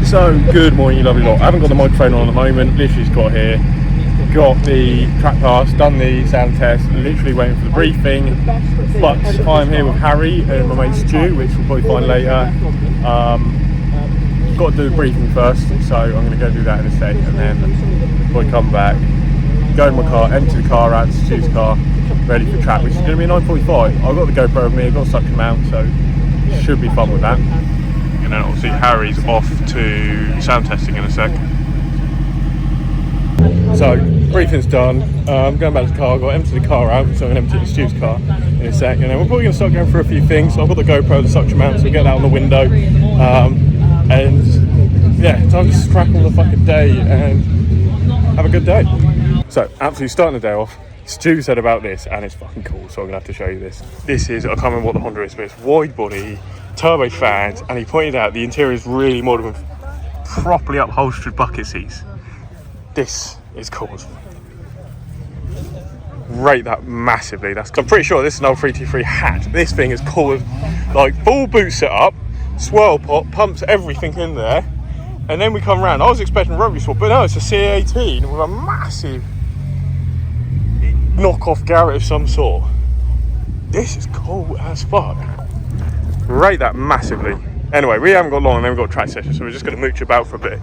So, good morning, you lovely lot. I haven't got the microphone on at the moment, literally just got here, got the track pass, done the sound test, literally waiting for the briefing. But I'm here with Harry and my mate Stu, which we'll probably find later. Got to do the briefing first, so I'm going to go do that in a sec, and then we'll come back, go in my car, empty the car out to Stu's car, ready for track, which is going to be a 9:45. I've got the GoPro with me, I've got a suction mount, so should be fun with that. And then obviously Harry's off to sound testing in a sec. So briefing's done. I'm going back to the car. I've got to empty the car out, so I'm going to empty Stu's car in a sec. And then we're probably going to start going through a few things. So I've got the GoPro, the suction mount, so we'll get that on the window. And yeah, time to just crack all the fucking day and have a good day. So absolutely starting the day off. Stu said about this, and it's fucking cool, so I'm gonna have to show you this. This is, I can't remember what the Honda is, but it's wide body, turbo fans, and he pointed out the interior is really modern with properly upholstered bucket seats. This is cool. Rate that massively. I'm pretty sure this is an old 323 hat. This thing is cool as, like, full boot setup, swirl pot, pumps everything in there, and then we come round. I was expecting a rotary swap, but no, it's a C18 with a massive knockoff Garrett of some sort. This is cool as fuck. Rate that massively. Anyway, we haven't got long and then we've got a track session, so we're just going to mooch about for a bit.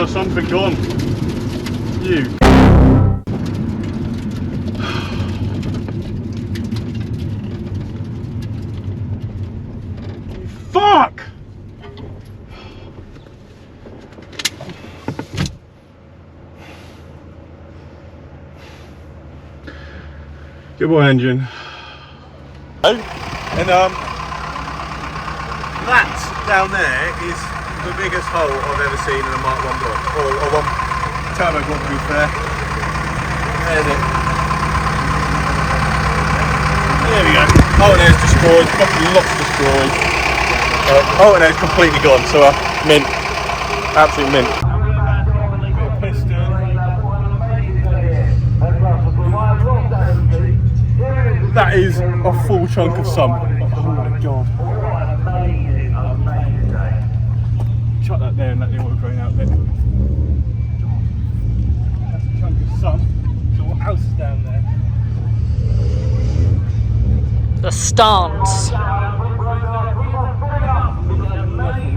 Something gone. You. Fuck! Good boy, engine. And that down there is the biggest hole I've ever seen in a Mark 1 block, or one turbo block to be fair. There's it. There we go. Oh, and there's destroyed, fucking lots destroyed. Oh, and there's completely gone, so mint. Absolute mint. That is a full chunk of sump. Oh my god. Chuck that there and let the oil drain out there. That's a chunk of sump. So what else is down stance.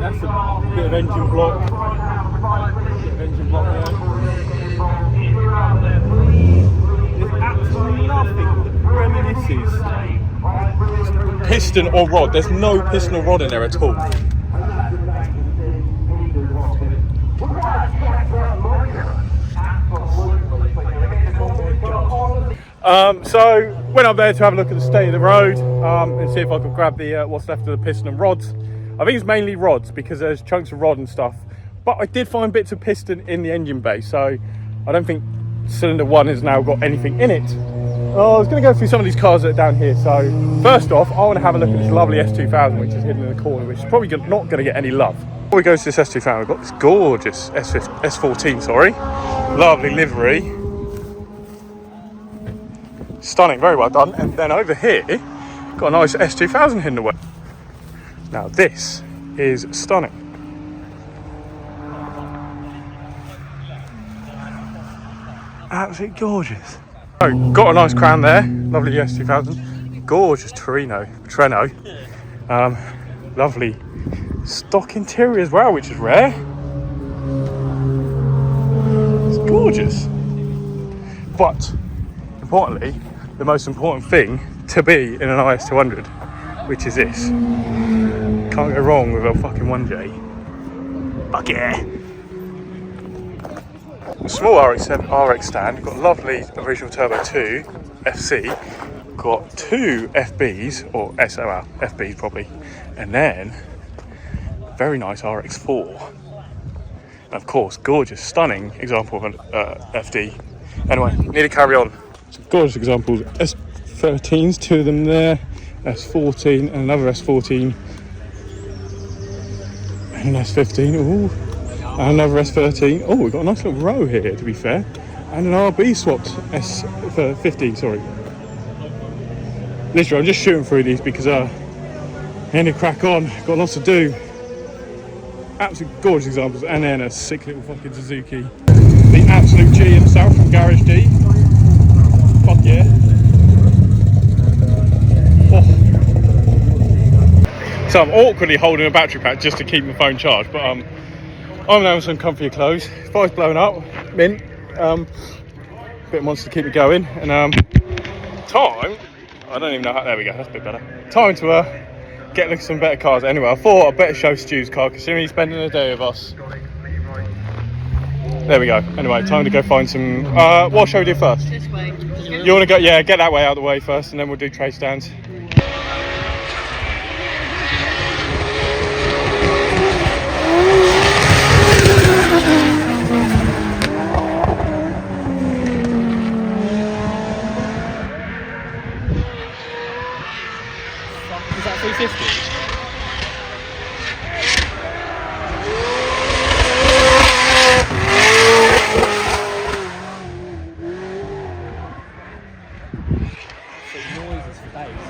That's a bit of engine block. There. There's absolutely nothing that reminisces piston or rod. There's no piston or rod in there at all. So went up there to have a look at the state of the road and see if I could grab the what's left of the piston and rods. I think it's mainly rods because there's chunks of rod and stuff, but I did find bits of piston in the engine bay, so I don't think cylinder 1 has now got anything in it. I was going to go through some of these cars that are down here. So first off, I want to have a look at this lovely S2000 which is hidden in the corner, which is probably not going to get any love. Before we go to this S2000, we've got this gorgeous S14, sorry. Lovely livery. Stunning, very well done. And then over here, got a nice S2000 hidden away. Now this is stunning. Absolutely gorgeous. So, got a nice crown there, lovely S2000. Gorgeous Treno. Lovely stock interior as well, which is rare. It's gorgeous. But importantly, the most important thing to be in an IS200, which is this. Can't go wrong with a fucking 1J. Fuck yeah. A small RX stand, got a lovely original Turbo 2 FC, got 2 FBs, or SOL, FBs probably, and then very nice RX4. And of course, gorgeous, stunning example of an FD. Anyway, need to carry on. Some gorgeous examples, S13s, 2 of them there, S14 and another S14, and an S15, ooh. And another S13. Oh, we've got a nice little row here, to be fair. And an RB swapped S15, sorry. Literally, I'm just shooting through these because I need to crack on. Got lots to do. Absolute gorgeous examples. And then a sick little fucking Suzuki. The absolute G himself from Garage D. Fuck yeah. Oh. So I'm awkwardly holding a battery pack just to keep my phone charged, but I'm now in some comfier clothes. Fire's blown up, mint. Bit of monster to keep me going. And time, I don't even know how, there we go, that's a bit better. Time to get looking at some better cars. Anyway, I thought I'd better show Stu's car, considering he's spending a day with us. There we go. Anyway, time to go find some, what shall we do first? This way. You want to go, yeah, get that way out of the way first, and then we'll do tray stands. Is that 350? Noises for days.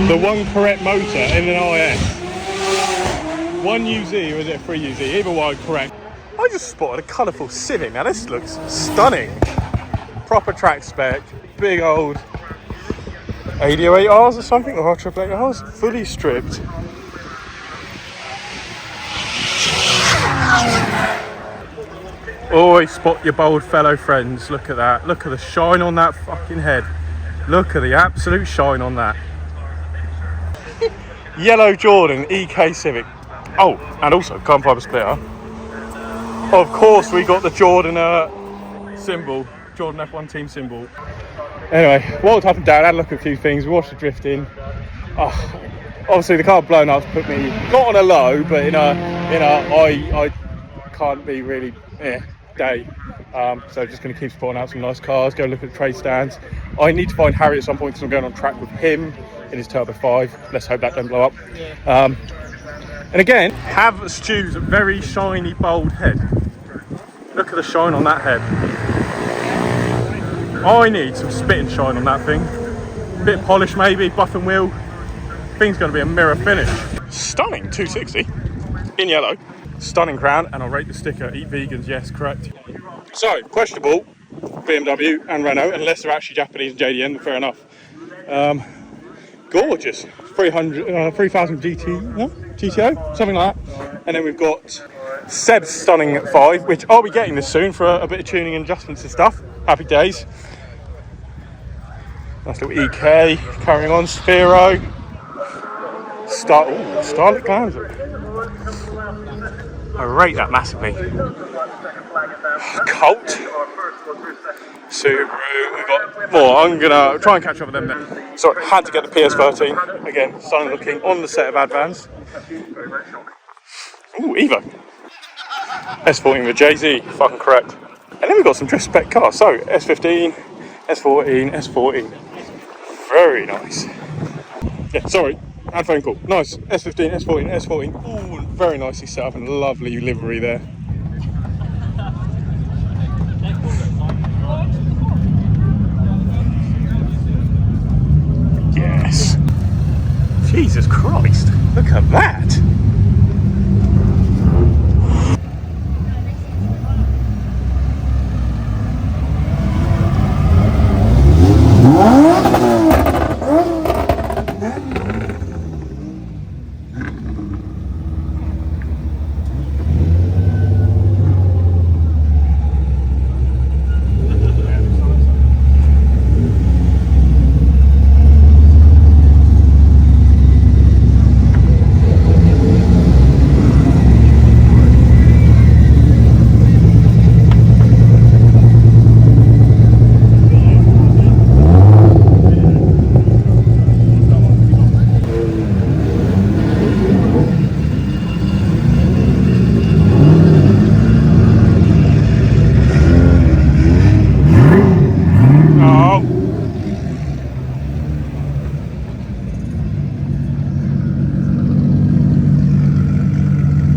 The one correct motor in an IS. 1 UZ, or is it a 3 UZ? Either one correct. I just spotted a colourful Civic. Now this looks stunning. Proper track spec, big old 808Rs or something, or 888Rs, fully stripped. Always spot your bold fellow friends. Look at that. Look at the shine on that fucking head. Look at the absolute shine on that. Yellow Jordan EK Civic. Oh, and also carbon fibre splitter. Of course, we got the Jordan symbol, Jordan F1 team symbol. Anyway, walked up and down, had a look at a few things, watched the drifting. Obviously, the car blown up put me not on a low, but in a I can't be really day. So just going to keep spotting out some nice cars, go look at the trade stands. I need to find Harry at some point because I'm going on track with him in his Turbo 5. Let's hope that doesn't blow up. Yeah. And again, have Stu's very shiny, bold head. Look at the shine on that head. I need some spit and shine on that thing. Bit of polish maybe, buff and wheel. Thing's going to be a mirror finish. Stunning 260 in yellow. Stunning crown, and I'll rate the sticker. Eat vegans, yes, correct. So, questionable BMW and Renault, unless they're actually Japanese and JDM, fair enough. Gorgeous. 3000 GT, no? GTO, something like that. And then we've got Seb's stunning 5, which I'll be getting this soon for a bit of tuning and adjustments and stuff. Happy days. Nice little EK, carrying on, Sphero. Starlit Glanzer. I rate that massively. Colt. Subaru, we've got more. I'm gonna try and catch up with them then. So I had to get the PS13. Again, stunning looking on the set of Advans. Ooh, Evo. S14 with Jay-Z, fucking correct. And then we've got some drift spec cars. So S15, S14, S14. Very nice. Yeah, sorry, had phone call. Nice. S15, S14, S14. Ooh, very nicely set up and lovely livery there. Yes. Jesus Christ, look at that.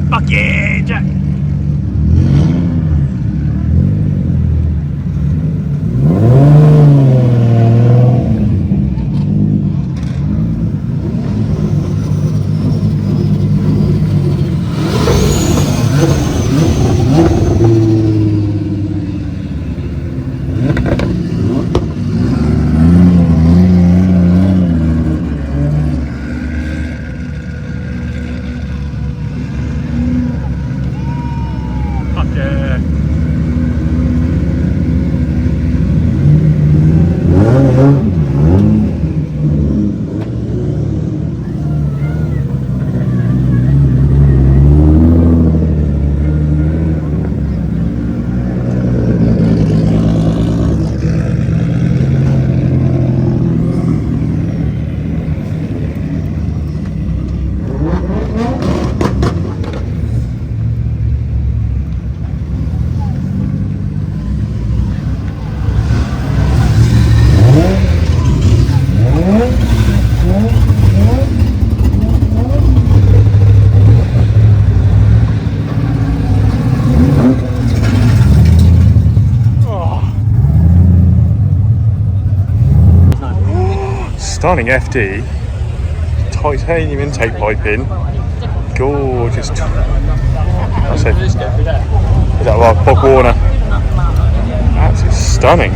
Fuck yeah, Jack! Stunning FD, titanium intake piping, gorgeous. That's it. Is that like Bob Warner? Absolutely stunning.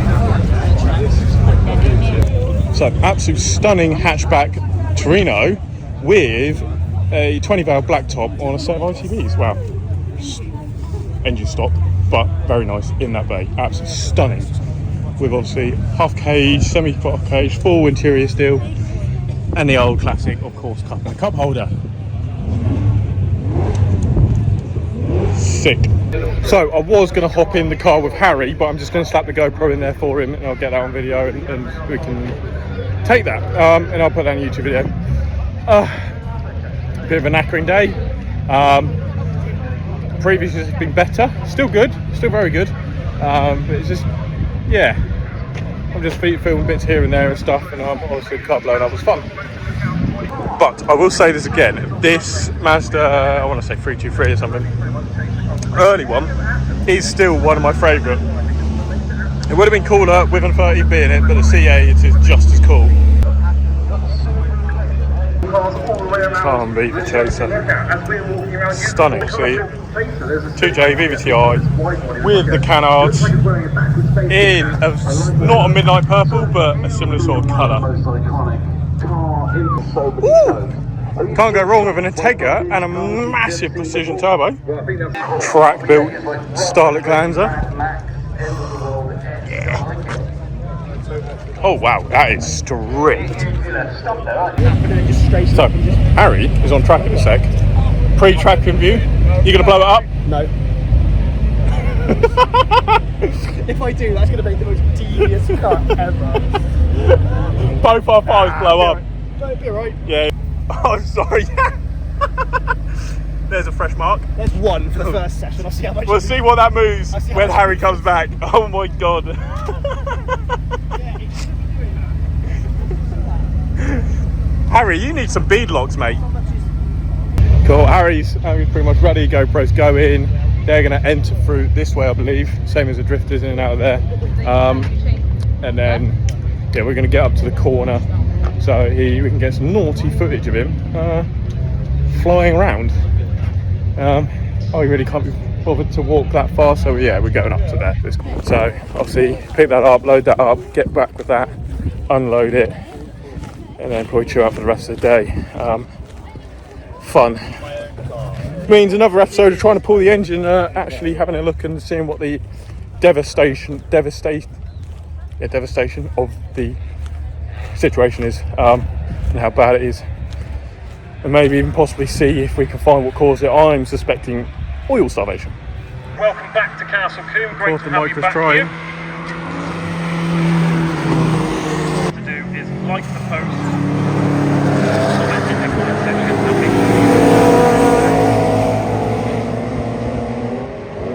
So, absolute stunning hatchback Torino with a 20 valve black top on a set of ITBs. Wow. Engine stock, but very nice in that bay. Absolutely stunning. With obviously half cage, semi-half cage, full interior steel, and the old classic, of course, cup and cup holder. Sick. So I was going to hop in the car with Harry, but I'm just going to slap the GoPro in there for him, and I'll get that on video, and we can take that, and I'll put that on YouTube video. Bit of a knackering day. Previous has been better, still good, still very good, but it's just, yeah, I'm just filming bits here and there and stuff, and obviously the car blowing up was fun. But I will say this again, this Mazda, I want to say 323 or something, early one, is still one of my favourite. It would have been cooler with an 30B in it, but the CA is just as cool. Combe the Chaser. Stunning. See, 2J VVTi with the canards in a, not a midnight purple, but a similar sort of colour. Can't go wrong with an Integra and a massive precision turbo. Track built Starlet Glanzer. Yeah. Oh wow, that is strict. So, Harry is on track in a sec. Pre-track review. You gonna blow it up? No. If I do, that's gonna make the most devious cut ever. Both our fires blow up. No, it'll be alright. Yeah. Oh, sorry. There's a fresh mark. There's one for the first session. I'll see how much. We'll see what that moves when Harry comes back. Oh my god. Harry, you need some bead locks, mate. Cool. Harry's pretty much ready. GoPro's going. They're going to enter through this way, I believe. Same as the drifters in and out of there. And then, yeah, we're going to get up to the corner so we can get some naughty footage of him flying around. I really can't be bothered to walk that far, so yeah, we're going up to there. So obviously pick that up, load that up, get back with that, unload it, and then probably chill out for the rest of the day. Fun. Means another episode of trying to pull the engine, actually having a look and seeing what the devastation of the situation is, and how bad it is, and maybe even possibly see if we can find what caused it. I'm suspecting oil starvation. Welcome back to Castle Combe. Great to have you back here. What to do is like the post.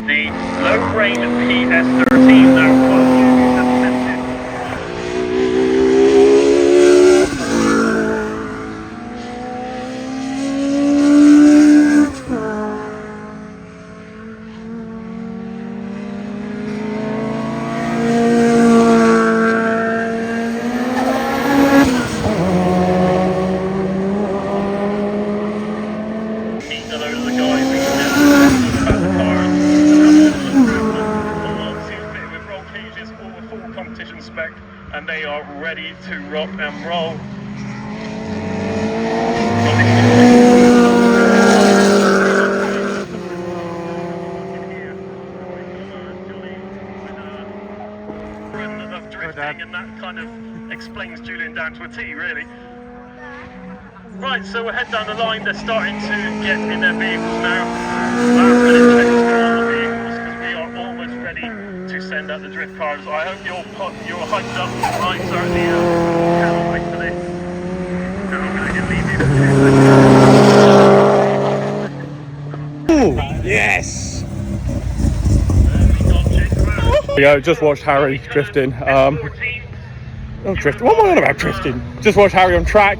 The low grain PS13 now. And they are ready to rock and roll. Of drifting, and that kind of explains Julian down to a T, really. Right, so we'll head down the line. They're starting to get in their vehicles now. Last minute checks on the vehicles because we are almost ready to send out the drift cars. I hope you're hyped up. I certainly cannot wait for this. So I'm going to leave you. Ooh, yes! There we go, just watched Harry drifting. Drifting. What am I on about drifting? Just watched Harry on track.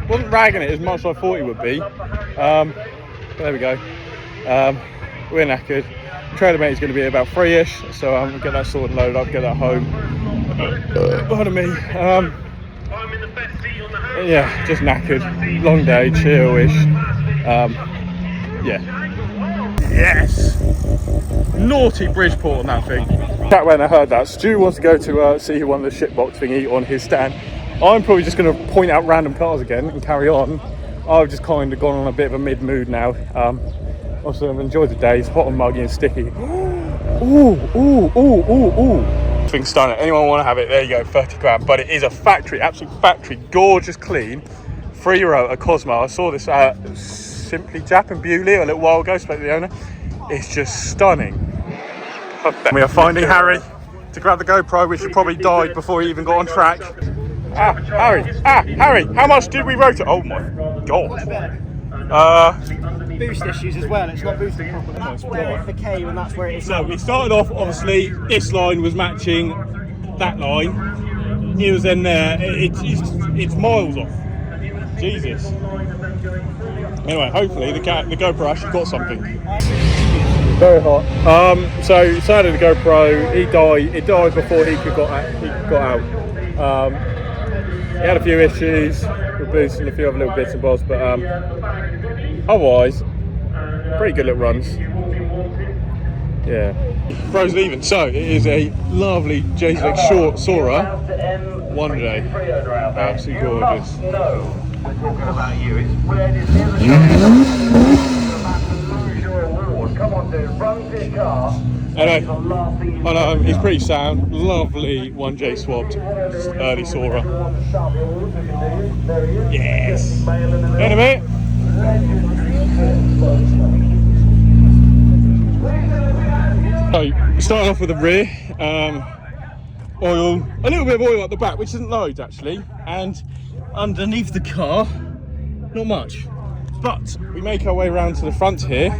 Wasn't ragging it as much as I thought he would be. There we go. We're knackered. Trailer mate is going to be about 3ish, so I'm going to get that sorted and loaded up, get that home. Pardon me. Yeah, just knackered. Long day, chill-ish. Yeah. Yes! Naughty Bridgeport on that thing. Chat when I heard that. Stu wants to go to see who won the shitbox thingy on his stand. I'm probably just going to point out random cars again and carry on. I've just kind of gone on a bit of a mid-mood now. Also, I've enjoyed the day. It's hot and muggy and sticky. Ooh, ooh, ooh, ooh, ooh. Thing's stunning. Anyone want to have it? There you go, 30 grand. But it is a factory, absolute factory. Gorgeous, clean. 3-year-old, a Cosmo. I saw this Simply Jap and Bewley a little while ago, spoke to the owner. It's just stunning. We are finding Harry to grab the GoPro, which had probably died before he even got on track. Harry, how much did we rotate? Oh my god. Boost issues as well, it's not boosting properly. That's where the K, and that's where it is. So we started off, obviously, this line was matching that line. He was in there, it's miles off. Jesus. Anyway, hopefully the GoPro actually got something. Very hot. So decided the GoPro. It died before he got out. He had a few issues. with boost and a few other little bits and bobs, but otherwise, pretty good little runs. Yeah. Bro's leaving, so it is a lovely JDM short Sora, 1 day. Absolutely gorgeous. We're talking about you. It's red, it's near the come on, dude, run to your car. Anyway, I know he's pretty sound. Lovely 1J swapped, just early Sora. Yes. In a minute. So, starting off with the rear, oil, a little bit of oil at the back, which isn't loads actually, and underneath the car, not much. But we make our way around to the front here,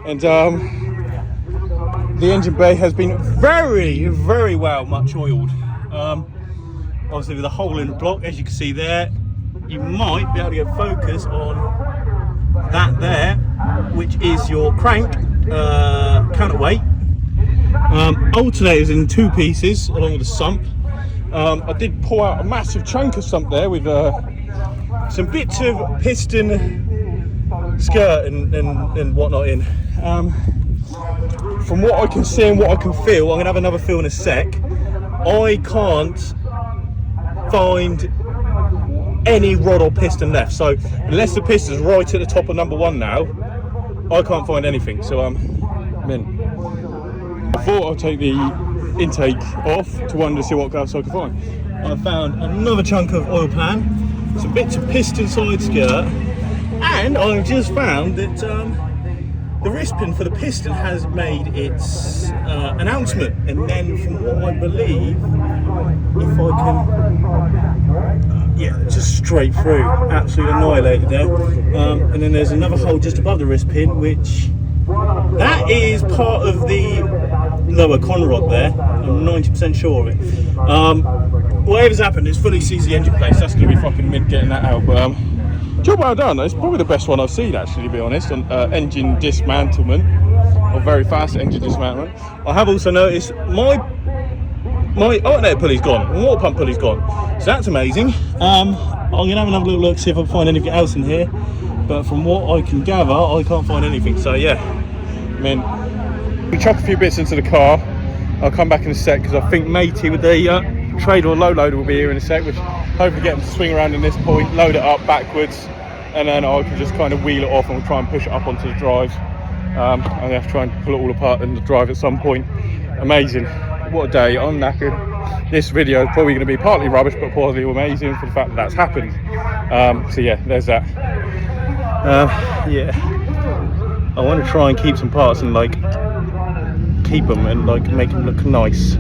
and the engine bay has been very well much oiled. Obviously with a hole in the block, as you can see there, you might be able to get focus on that there, which is your crank counterweight. Alternators in 2 pieces along with the sump. I did pull out a massive chunk of sump there with some bits of piston skirt and whatnot in. From what I can see and what I can feel, I'm going to have another feel in a sec, I can't find any rod or piston left. So unless the piston's right at the top of number 1 now, I can't find anything. So I'm in. I thought I'd take the intake off to one to see what else I could find. I found another chunk of oil pan, some bits of piston side skirt, and I've just found that the wrist pin for the piston has made its announcement. And then from what I believe, if I can, yeah, just straight through, absolutely annihilated there. And then there's another hole just above the wrist pin, which that is part of the lower con rod there. I'm 90% sure of it. Whatever's happened, it's fully seized the engine place. That's going to be fucking mint getting that out. But job well done. It's probably the best one I've seen actually, to be honest, on engine dismantlement, or very fast engine dismantlement. I have also noticed my alternator pulley's gone, my water pump pulley's gone, so that's amazing. I'm gonna have another little look, see if I can find anything else in here, but from what I can gather, I can't find anything. So yeah, I mean, we chuck a few bits into the car. I'll come back in a sec because I think Matey with the trailer or low loader will be here in a sec, which hopefully get him to swing around in this point, load it up backwards, and then I can just kind of wheel it off and we'll try and push it up onto the drive. I'm gonna have to try and pull it all apart in the drive at some point. Amazing, what a day. I'm knackered. This video is probably going to be partly rubbish but partly amazing for the fact that that's happened. So yeah, there's that. Yeah, I want to try and keep some parts and like keep them and like make them look nice.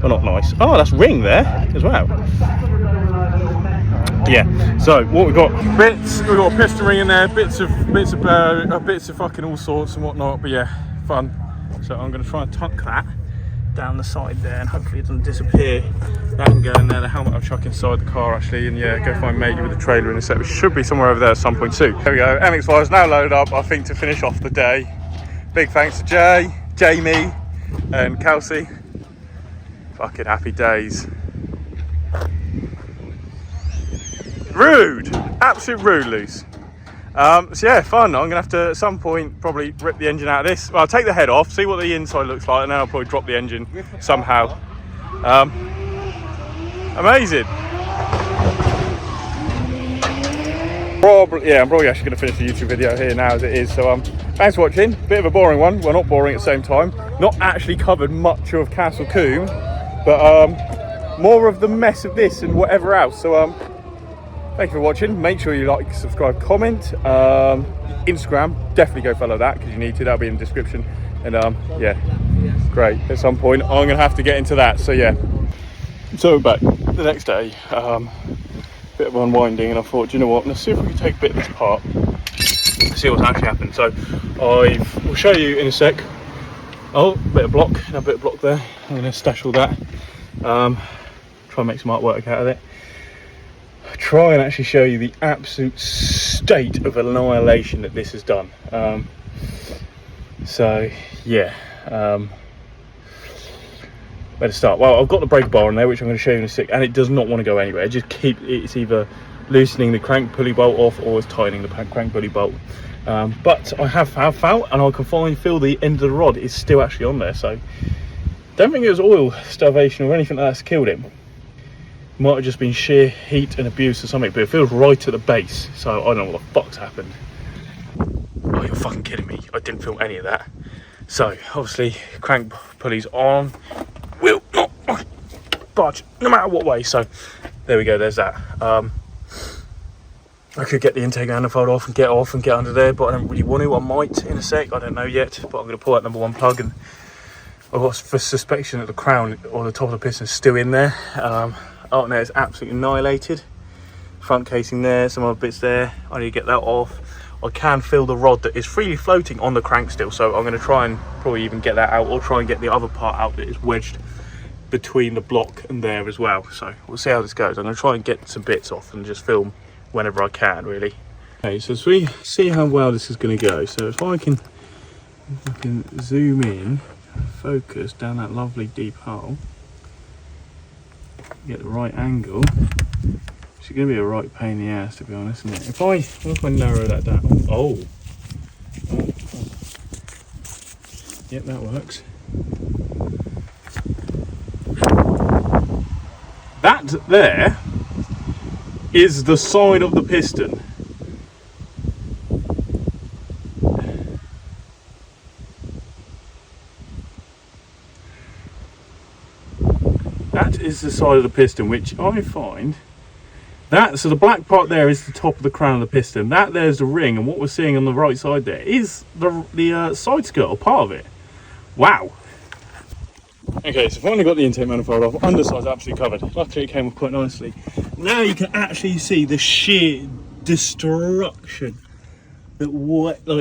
Well, not nice. Oh, that's ring there as well. Yeah, so what we've got, bits, we've got a piston ring in there, bits of fucking all sorts and whatnot, but yeah, fun. So I'm going to try and tuck that down the side there and hopefully it doesn't disappear. That can go in there, the helmet I'll chuck inside the car actually, and yeah, go find Matey with the trailer in a sec, which should be somewhere over there at some point too. There we go, MX5 is now loaded up, I think, to finish off the day. Big thanks to Jay, Jamie and Kelsey. Fucking happy days. Rude, absolute rude loose. So yeah, fun. I'm gonna have to at some point probably rip the engine out of this. Well, I'll take the head off, see what the inside looks like, and then I'll probably drop the engine somehow. Amazing. I'm probably actually gonna finish the YouTube video here now as it is. So thanks for watching. Bit of a boring one. Well, not boring at the same time. Not actually covered much of Castle Combe, but more of the mess of this and whatever else. So thank you for watching. Make sure you like, subscribe, comment. Instagram, definitely go follow that because you need to. That'll be in the description. And yeah, great. At some point, I'm gonna have to get into that. So yeah. So back the next day, bit of unwinding, and I thought, do you know what? Let's see if we can take a bit of this apart. See what's actually happened. So we'll show you in a sec. Oh, bit of block, a bit of block there. I'm gonna stash all that. Try and make some artwork out of it. Try and actually show you the absolute state of annihilation that this has done. So yeah, where to start? Well, I've got the breaker bar on there, which I'm going to show you in a sec, and it does not want to go anywhere. Just keep, it's either loosening the crank pulley bolt off or it's tightening the crank pulley bolt. But I have felt, and I can finally feel the end of the rod is still actually on there, so don't think it was oil starvation or anything like that's killed him. Might have just been sheer heat and abuse or something, but it feels right at the base, so I don't know what the fuck's happened. Oh, you're fucking kidding me. I didn't feel any of that. So obviously crank pulley's on, will not budge no matter what way. So there we go, there's that. I could get the intake manifold off and get under there, but I don't really want to. I might in a sec, I don't know yet, but I'm going to pull out number 1 plug, and I've got for suspicion that the crown or the top of the piston is still in there. Out there is absolutely annihilated. Front casing there, some other bits there. I need to get that off. I can feel the rod that is freely floating on the crank still, so I'm going to try and probably even get that out, or try and get the other part out that is wedged between the block and there as well. So we'll see how this goes. I'm going to try and get some bits off and just film whenever I can, really. Okay, so as we see how well this is going to go, so if I can zoom in, focus down that lovely deep hole, get the right angle. It's going to be a right pain in the ass, to be honest, isn't it? If I narrow that down, oh. Yep, that works. That there is the side of the piston. That is the side of the piston, which I find so the black part there is the top of the crown of the piston. That there's the ring, and what we're seeing on the right side there is the side skirt or part of it. Wow. Okay, so finally got the intake manifold off. Underside's absolutely covered. Luckily it came off quite nicely. Now you can actually see the sheer destruction that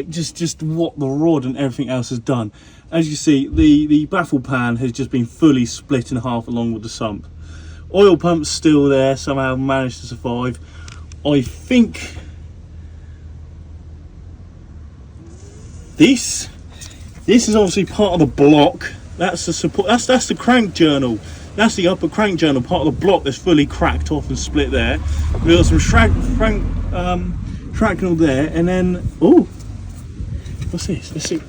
just what the rod and everything else has done. As you see, the baffle pan has just been fully split in half along with the sump. Oil pump's still there, somehow managed to survive. I think this is obviously part of the block. That's the support. That's the crank journal. That's the upper crank journal, part of the block that's fully cracked off and split there. We've got some shrapnel there, and then oh, what's this? Let's see.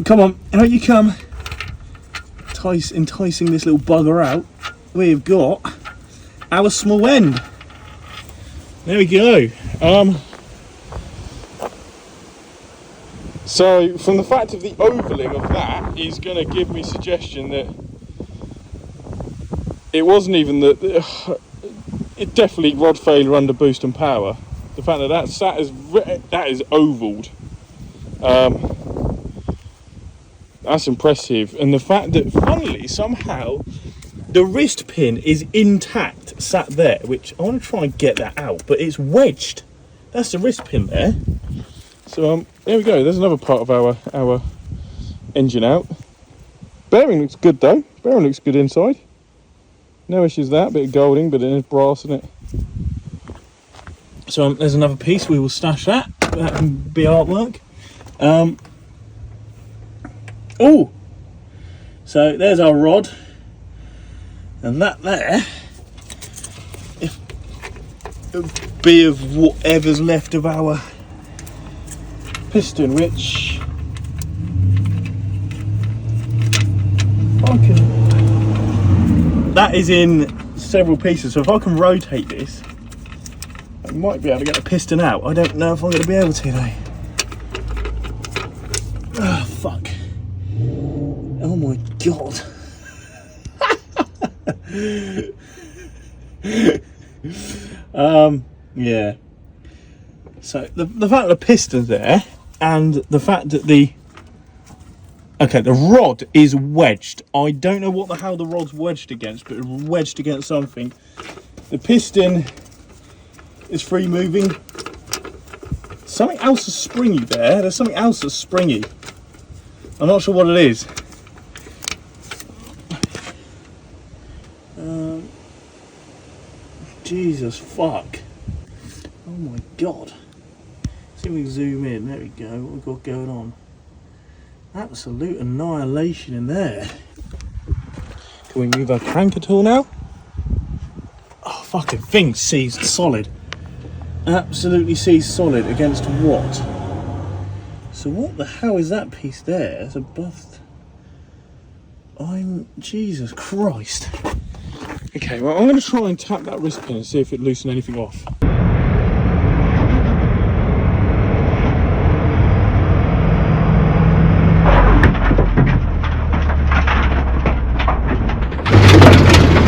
Come on, out you come. Enticing this little bugger out. We've got our small end. There we go. So from the fact of the ovaling of that is going to give me suggestion that it wasn't even that it definitely rod failure under boost and power. The fact that that is ovaled. That's impressive, and the fact that funnily somehow the wrist pin is intact sat there, which I want to try and get that out, but it's wedged. That's the wrist pin there. So there we go, there's another part of our engine out. Bearing looks good though, bearing looks good inside. No issues with that, bit of golding, but it is brass in it. So there's another piece, we will stash that can be artwork. Oh, so there's our rod, and that there it'll be of whatever's left of our piston, which that is in several pieces. So if I can rotate this, I might be able to get the piston out. I don't know if I'm going to be able to though. Ah, fuck. Oh my god. Yeah. So the fact that the piston's there, and the fact that the rod is wedged. I don't know what the hell the rod's wedged against, but it's wedged against something. The piston is free moving. Something else is springy there. There's something else that's springy. I'm not sure what it is. Jesus fuck. Oh my god. See if we can zoom in. There we go. What we've got going on. Absolute annihilation in there. Can we move our crank at all now? Oh, fucking thing seized solid. Absolutely seized solid against what? So what the hell is that piece there? It's a buffed. Jesus Christ. Okay, well, I'm going to try and tap that wrist pin and see if it loosens anything off.